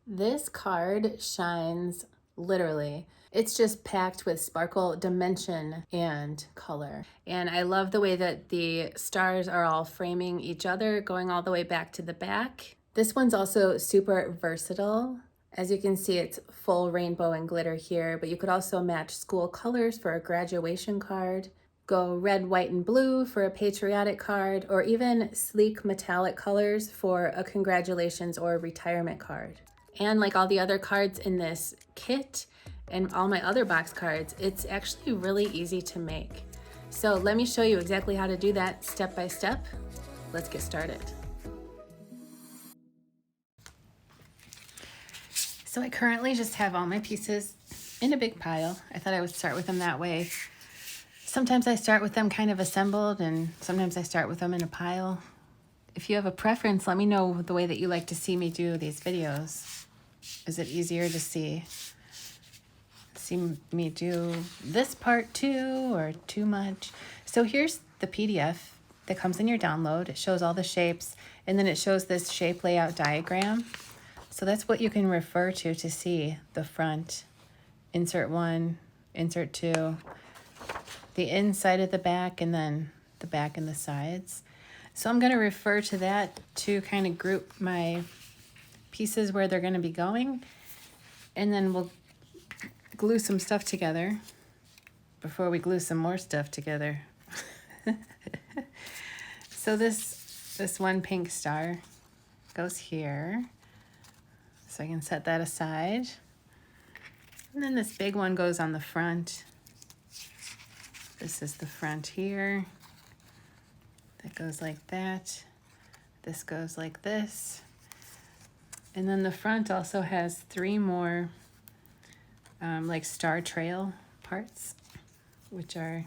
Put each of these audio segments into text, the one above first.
This card shines literally. It's just packed with sparkle, dimension, and color. And I love the way that the stars are all framing each other, going all the way back to the back. This one's also super versatile. As you can see, it's full rainbow and glitter here, but you could also match school colors for a graduation card, go red, white, and blue for a patriotic card, or even sleek metallic colors for a congratulations or retirement card. And like all the other cards in this kit and all my other box cards, it's actually really easy to make. So let me show you exactly how to do that step by step. Let's get started. So I currently just have all my pieces in a big pile. I thought I would start with them that way. Sometimes I start with them kind of assembled, and sometimes I start with them in a pile. If you have a preference, let me know the way that you like to see me do these videos. Is it easier to see me do this part too, or too much? So here's the PDF that comes in your download. It shows all the shapes, and then it shows this shape layout diagram. So that's what you can refer to see the front, insert 1, insert 2, the inside of the back, and then the back and the sides. So I'm going to refer to that to kind of group my pieces where they're going to be going, and then we'll glue some stuff together before we glue some more stuff together. So this one pink star goes here, so I can set that aside. And then this big one goes on the front. This is the front here. That goes like that. This goes like this. And then the front also has 3 more like star trail parts, which are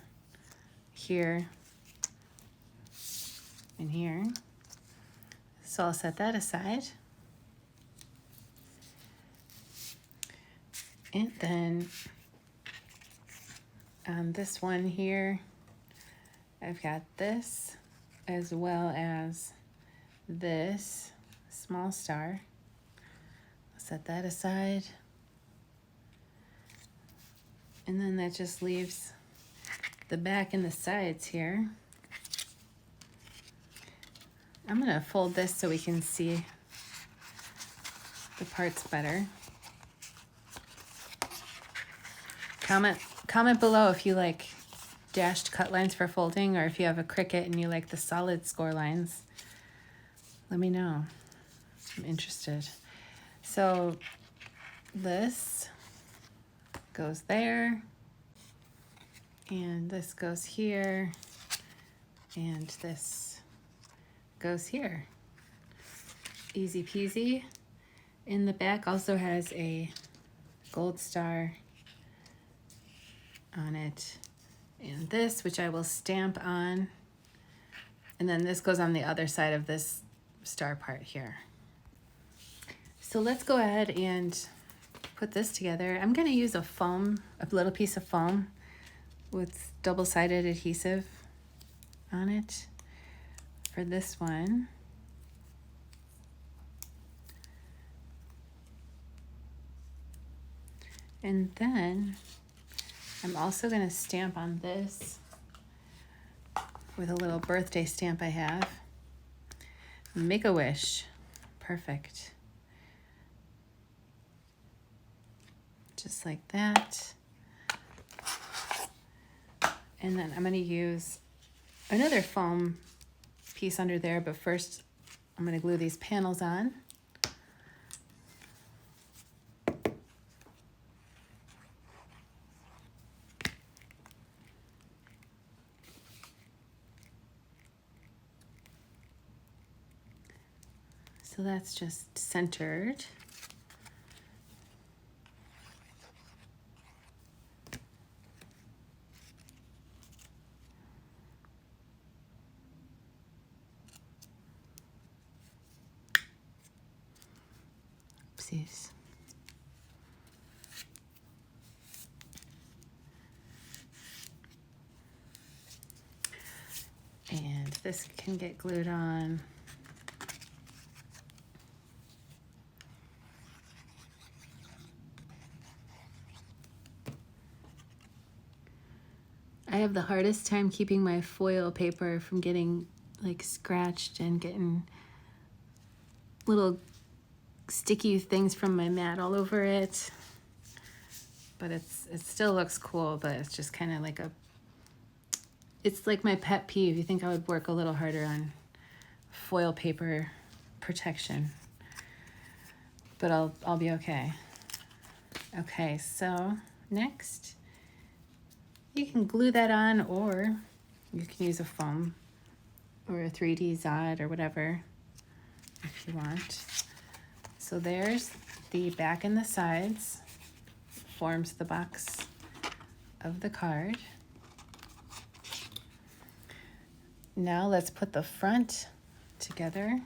here and here. So I'll set that aside. And then on this one here, I've got this as well as this small star. Set that aside. And then that just leaves the back and the sides here. I'm gonna fold this so we can see the parts better. Comment below if you like dashed cut lines for folding, or if you have a Cricut and you like the solid score lines. Let me know. I'm interested. So this goes there, and this goes here, and this goes here. Easy peasy. In the back also has a gold star on it, and this, which I will stamp on, and then this goes on the other side of this star part here. So let's go ahead and put this together. I'm going to use a little piece of foam with double-sided adhesive on it for this one. And then I'm also going to stamp on this with a little birthday stamp I have. Make a wish. Perfect. Just like that. And then I'm going to use another foam piece under there, but first I'm going to glue these panels on. So that's just centered. Oopsies. And this can get glued on. have the hardest time keeping my foil paper from getting like scratched and getting little sticky things from my mat all over it. But it still looks cool, but it's just kind of like it's like my pet peeve. You think I would work a little harder on foil paper protection, but I'll be okay. Okay, so next you can glue that on, or you can use a foam or a 3D Zod or whatever if you want. So there's the back and the sides, forms the box of the card. Now let's put the front together.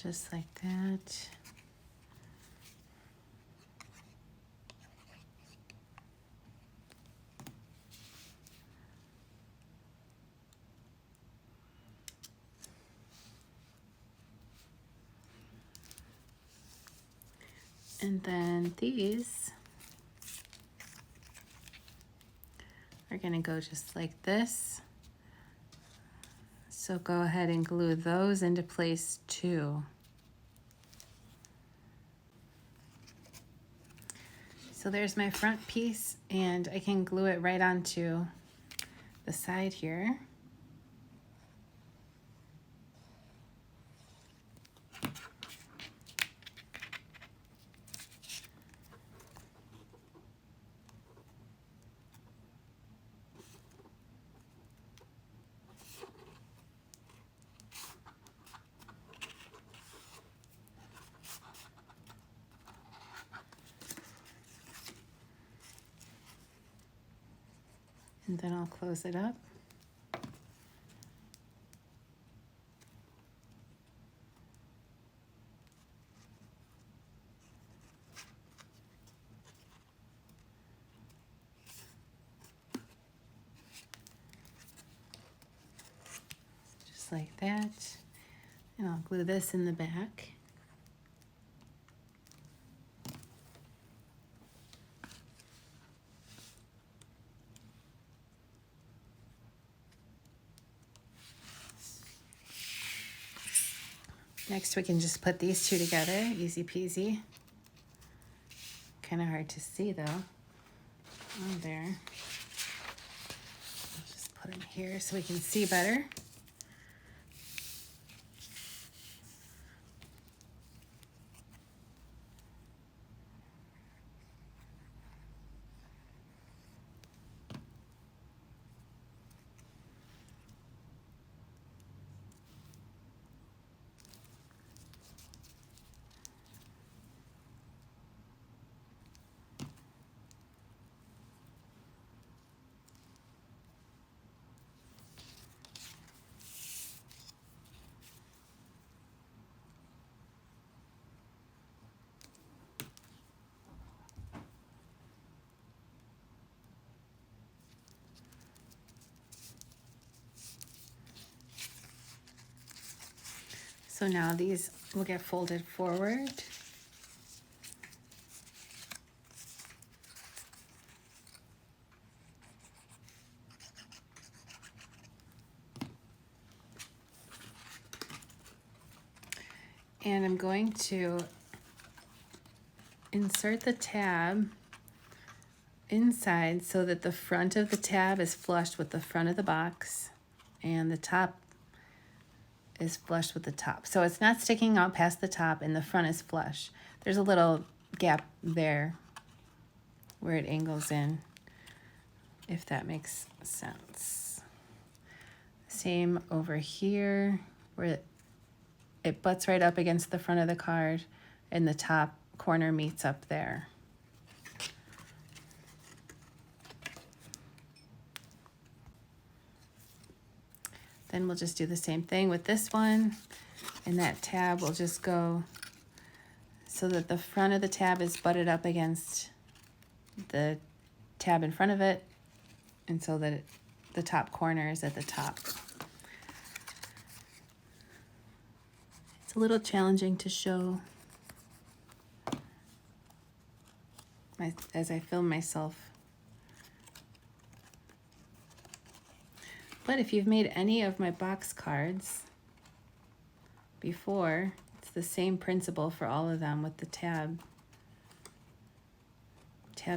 Just like that. And then these are going to go just like this. So go ahead and glue those into place too. So there's my front piece, and I can glue it right onto the side here. And then I'll close it up. Just like that. And I'll glue this in the back. Next, we can just put these two together, easy peasy. Kind of hard to see though. Oh, there. I'll just put them here so we can see better. So now these will get folded forward. And I'm going to insert the tab inside so that the front of the tab is flush with the front of the box and the top is flush with the top. So it's not sticking out past the top and the front is flush. There's a little gap there where it angles in, if that makes sense. Same over here where it butts right up against the front of the card and the top corner meets up there. Then we'll just do the same thing with this one, and that tab will just go so that the front of the tab is butted up against the tab in front of it, and so that the top corner is at the top. It's a little challenging to show as I film myself. But if you've made any of my box cards before, it's the same principle for all of them with the tab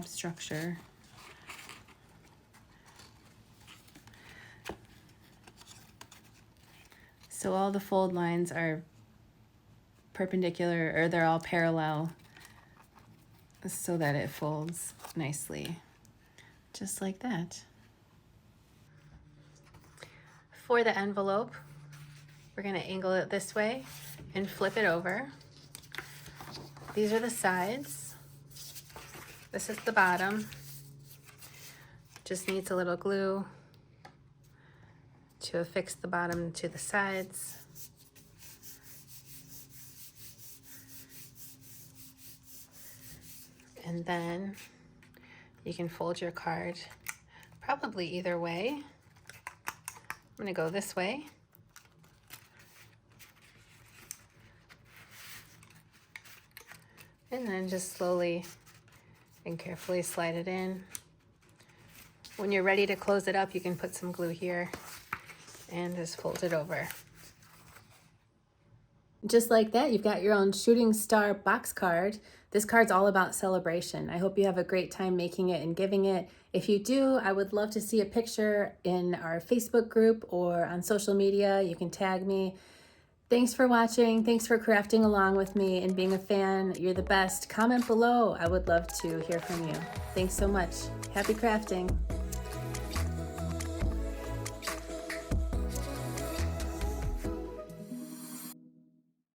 structure. So all the fold lines are perpendicular, or they're all parallel, so that it folds nicely, just like that. For the envelope, we're going to angle it this way and flip it over. These are the sides. This is the bottom. Just needs a little glue to affix the bottom to the sides. And then you can fold your card probably either way. I'm going to go this way. And then just slowly and carefully slide it in. When you're ready to close it up, you can put some glue here and just fold it over. Just like that, you've got your own shooting star box card. This card's all about celebration. I hope you have a great time making it and giving it. If you do, I would love to see a picture in our Facebook group or on social media. You can tag me. Thanks for watching. Thanks for crafting along with me and being a fan. You're the best. Comment below. I would love to hear from you. Thanks so much. Happy crafting.